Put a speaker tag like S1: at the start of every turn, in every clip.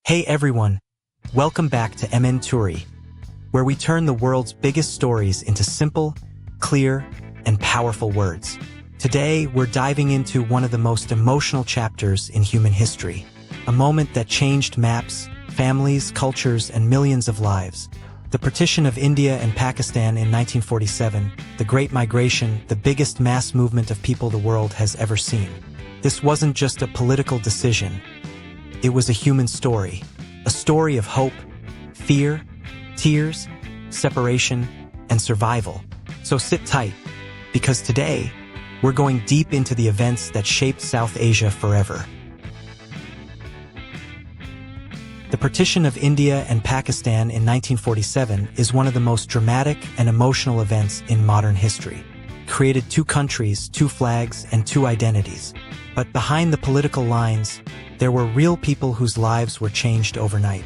S1: Hey everyone, welcome back to Toori, where we turn the world's biggest stories into simple, clear, and powerful words. Today, we're diving into one of the most emotional chapters in human history, a moment that changed maps, families, cultures, and millions of lives. The partition of India and Pakistan in 1947, the Great Migration, the biggest mass movement of people the world has ever seen. This wasn't just a political decision. It was a human story, a story of hope, fear, tears, separation, and survival. So sit tight, because today, we're going deep into the events that shaped South Asia forever. The partition of India and Pakistan in 1947 is one of the most dramatic and emotional events in modern history. It created two countries, two flags, and two identities. But behind the political lines, there were real people whose lives were changed overnight.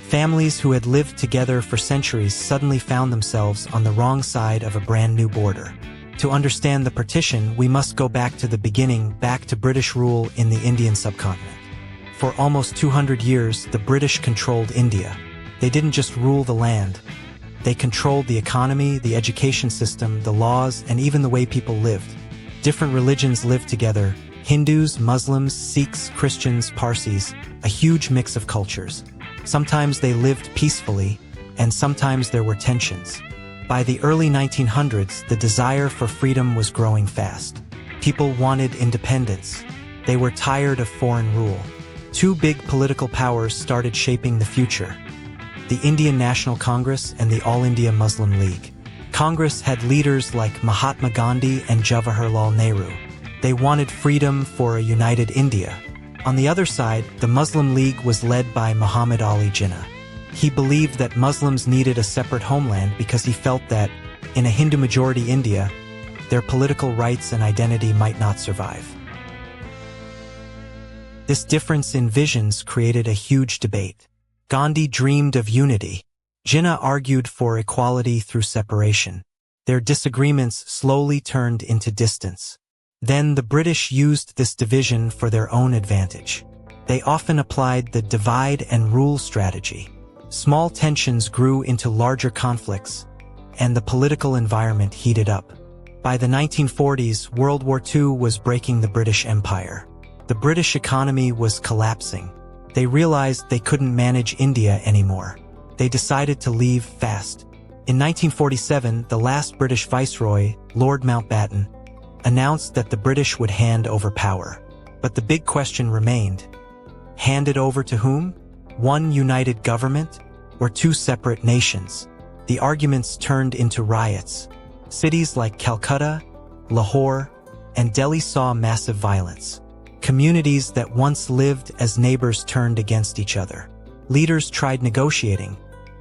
S1: Families who had lived together for centuries suddenly found themselves on the wrong side of a brand new border. To understand the partition, we must go back to the beginning, back to British rule in the Indian subcontinent. For almost 200 years, the British controlled India. They didn't just rule the land. They controlled the economy, the education system, the laws, and even the way people lived. Different religions lived together: Hindus, Muslims, Sikhs, Christians, Parsis, a huge mix of cultures. Sometimes they lived peacefully, and sometimes there were tensions. By the early 1900s, the desire for freedom was growing fast. People wanted independence. They were tired of foreign rule. Two big political powers started shaping the future: the Indian National Congress and the All India Muslim League. Congress had leaders like Mahatma Gandhi and Jawaharlal Nehru. They wanted freedom for a united India. On the other side, the Muslim League was led by Muhammad Ali Jinnah. He believed that Muslims needed a separate homeland because he felt that, in a Hindu-majority India, their political rights and identity might not survive. This difference in visions created a huge debate. Gandhi dreamed of unity. Jinnah argued for equality through separation. Their disagreements slowly turned into distance. Then the British used this division for their own advantage. They often applied the divide and rule strategy. Small tensions grew into larger conflicts, and the political environment heated up. By the 1940s, World War II was breaking the British Empire. The British economy was collapsing. They realized they couldn't manage India anymore. They decided to leave fast. In 1947, the last British viceroy, Lord Mountbatten, announced that the British would hand over power. But the big question remained: hand it over to whom? One united government, or two separate nations? The arguments turned into riots. Cities like Calcutta, Lahore, and Delhi saw massive violence. Communities that once lived as neighbors turned against each other. Leaders tried negotiating,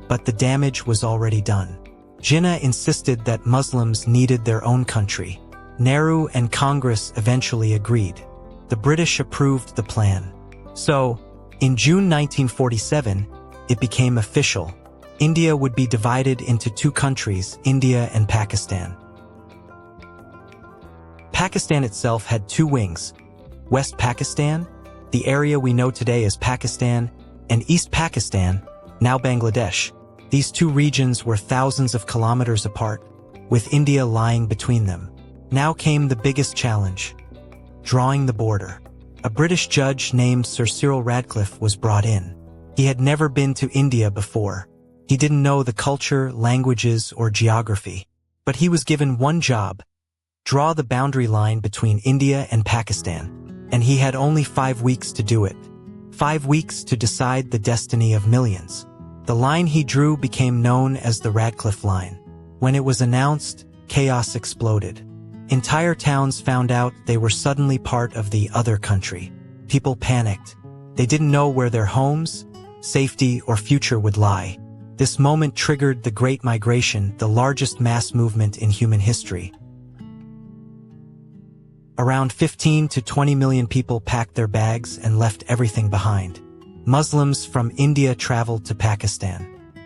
S1: but the damage was already done. Jinnah insisted that Muslims needed their own country. Nehru and Congress eventually agreed. The British approved the plan. So, in June 1947, it became official. India would be divided into two countries, India and Pakistan. Pakistan itself had two wings: West Pakistan, the area we know today as Pakistan, and East Pakistan, now Bangladesh. These two regions were thousands of kilometers apart, with India lying between them. Now came the biggest challenge: drawing the border. A British judge named Sir Cyril Radcliffe was brought in. He had never been to India before. He didn't know the culture, languages, or geography. But he was given one job: draw the boundary line between India and Pakistan. And he had only 5 weeks to do it. 5 weeks to decide the destiny of millions. The line he drew became known as the Radcliffe Line. When it was announced, chaos exploded. Entire towns found out they were suddenly part of the other country. People panicked. They didn't know where their homes, safety, or future would lie. This moment triggered the Great Migration, the largest mass movement in human history. Around 15 to 20 million people packed their bags and left everything behind. Muslims from India traveled to Pakistan.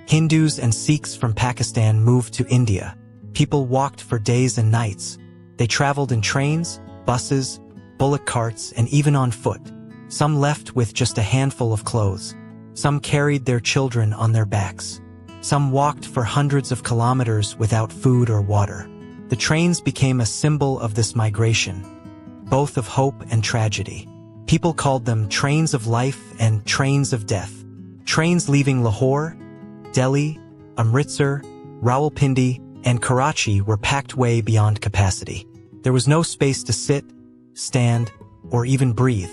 S1: Hindus and Sikhs from Pakistan moved to India. People walked for days and nights. They traveled in trains, buses, bullock carts, and even on foot. Some left with just a handful of clothes. Some carried their children on their backs. Some walked for hundreds of kilometers without food or water. The trains became a symbol of this migration, both of hope and tragedy. People called them trains of life and trains of death. Trains leaving Lahore, Delhi, Amritsar, Rawalpindi, and Karachi were packed way beyond capacity. There was no space to sit, stand, or even breathe.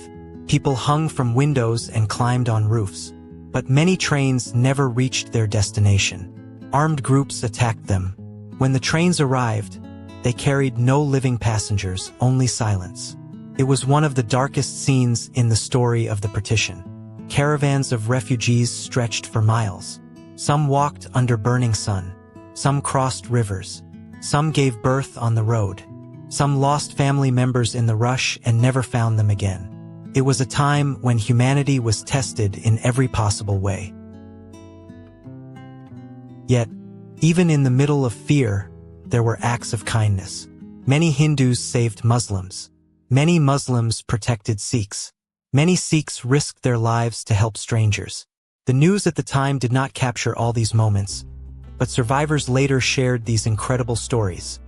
S1: People hung from windows and climbed on roofs. But many trains never reached their destination. Armed groups attacked them. When the trains arrived, they carried no living passengers, only silence. It was one of the darkest scenes in the story of the partition. Caravans of refugees stretched for miles. Some walked under burning sun. Some crossed rivers. Some gave birth on the road. Some lost family members in the rush and never found them again. It was a time when humanity was tested in every possible way. Yet, even in the middle of fear, there were acts of kindness. Many Hindus saved Muslims. Many Muslims protected Sikhs. Many Sikhs risked their lives to help strangers. The news at the time did not capture all these moments, but survivors later shared these incredible stories.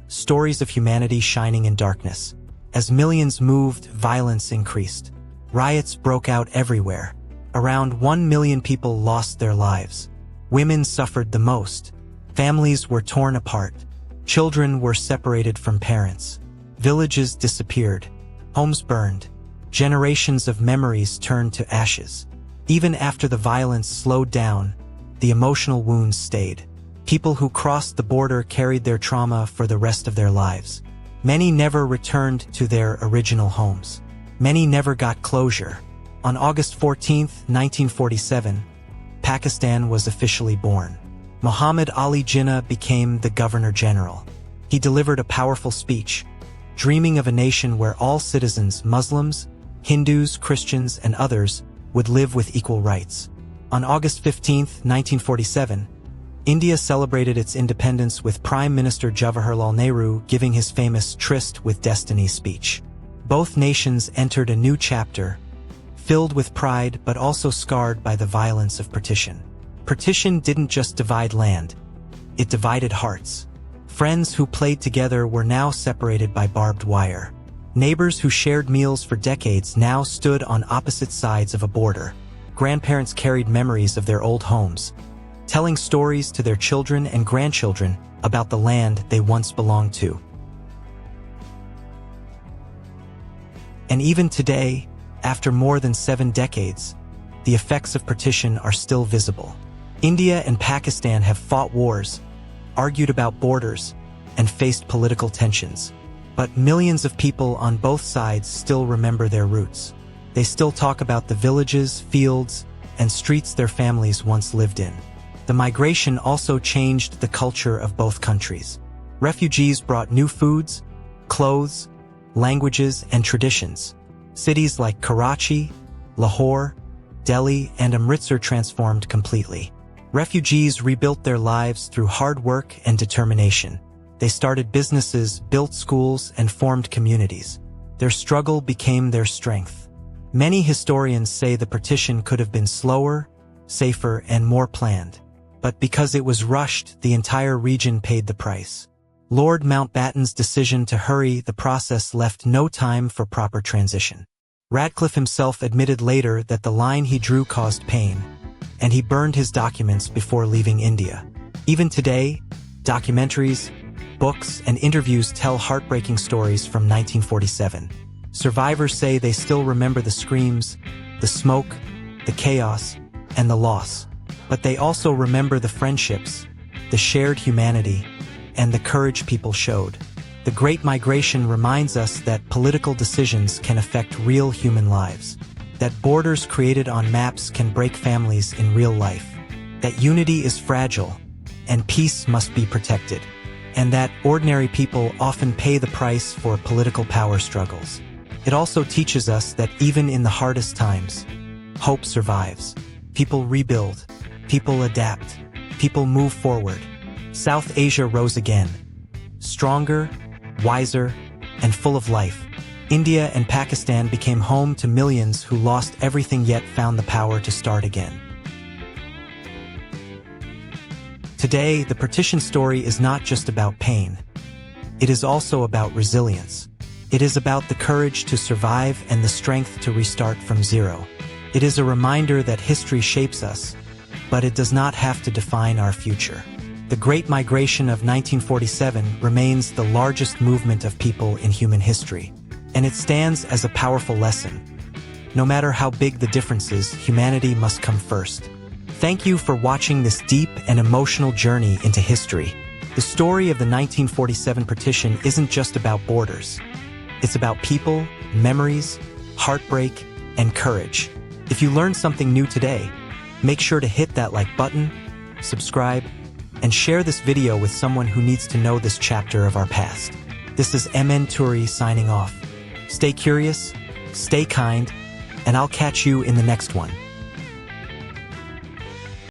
S1: Stories of humanity shining in darkness. As millions moved, violence increased. Riots broke out everywhere. Around 1 million people lost their lives. Women suffered the most. Families were torn apart. Children were separated from parents. Villages disappeared. Homes burned. Generations of memories turned to ashes. Even after the violence slowed down, the emotional wounds stayed. People who crossed the border carried their trauma for the rest of their lives. Many never returned to their original homes. Many never got closure. On August 14, 1947, Pakistan was officially born. Muhammad Ali Jinnah became the Governor-General. He delivered a powerful speech, dreaming of a nation where all citizens, Muslims, Hindus, Christians, and others, would live with equal rights. On August 15, 1947, India celebrated its independence with Prime Minister Jawaharlal Nehru giving his famous Tryst with Destiny speech. Both nations entered a new chapter, filled with pride but also scarred by the violence of partition. Partition didn't just divide land, it divided hearts. Friends who played together were now separated by barbed wire. Neighbors who shared meals for decades now stood on opposite sides of a border. Grandparents carried memories of their old homes, telling stories to their children and grandchildren about the land they once belonged to. And even today, after more than 7 decades, the effects of partition are still visible. India and Pakistan have fought wars, argued about borders, and faced political tensions. But millions of people on both sides still remember their roots. They still talk about the villages, fields, and streets their families once lived in. The migration also changed the culture of both countries. Refugees brought new foods, clothes, languages, and traditions. Cities like Karachi, Lahore, Delhi, and Amritsar transformed completely. Refugees rebuilt their lives through hard work and determination. They started businesses, built schools, and formed communities. Their struggle became their strength. Many historians say the partition could have been slower, safer, and more planned. But because it was rushed, the entire region paid the price. Lord Mountbatten's decision to hurry the process left no time for proper transition. Radcliffe himself admitted later that the line he drew caused pain, and he burned his documents before leaving India. Even today, documentaries, books, and interviews tell heartbreaking stories from 1947. Survivors say they still remember the screams, the smoke, the chaos, and the loss. But they also remember the friendships, the shared humanity, and the courage people showed. The Great Migration reminds us that political decisions can affect real human lives, that borders created on maps can break families in real life, that unity is fragile, and peace must be protected, and that ordinary people often pay the price for political power struggles. It also teaches us that even in the hardest times, hope survives. People rebuild, people adapt, people move forward. South Asia rose again, stronger, wiser, and full of life. India and Pakistan became home to millions who lost everything yet found the power to start again. Today, the partition story is not just about pain. It is also about resilience. It is about the courage to survive and the strength to restart from zero. It is a reminder that history shapes us, but it does not have to define our future. The Great Migration of 1947 remains the largest movement of people in human history, and it stands as a powerful lesson. No matter how big the differences, humanity must come first. Thank you for watching this deep and emotional journey into history. The story of the 1947 partition isn't just about borders. It's about people, memories, heartbreak, and courage. If you learned something new today, make sure to hit that like button, subscribe, and share this video with someone who needs to know this chapter of our past. This is Toori signing off. Stay curious, stay kind, and I'll catch you in the next one.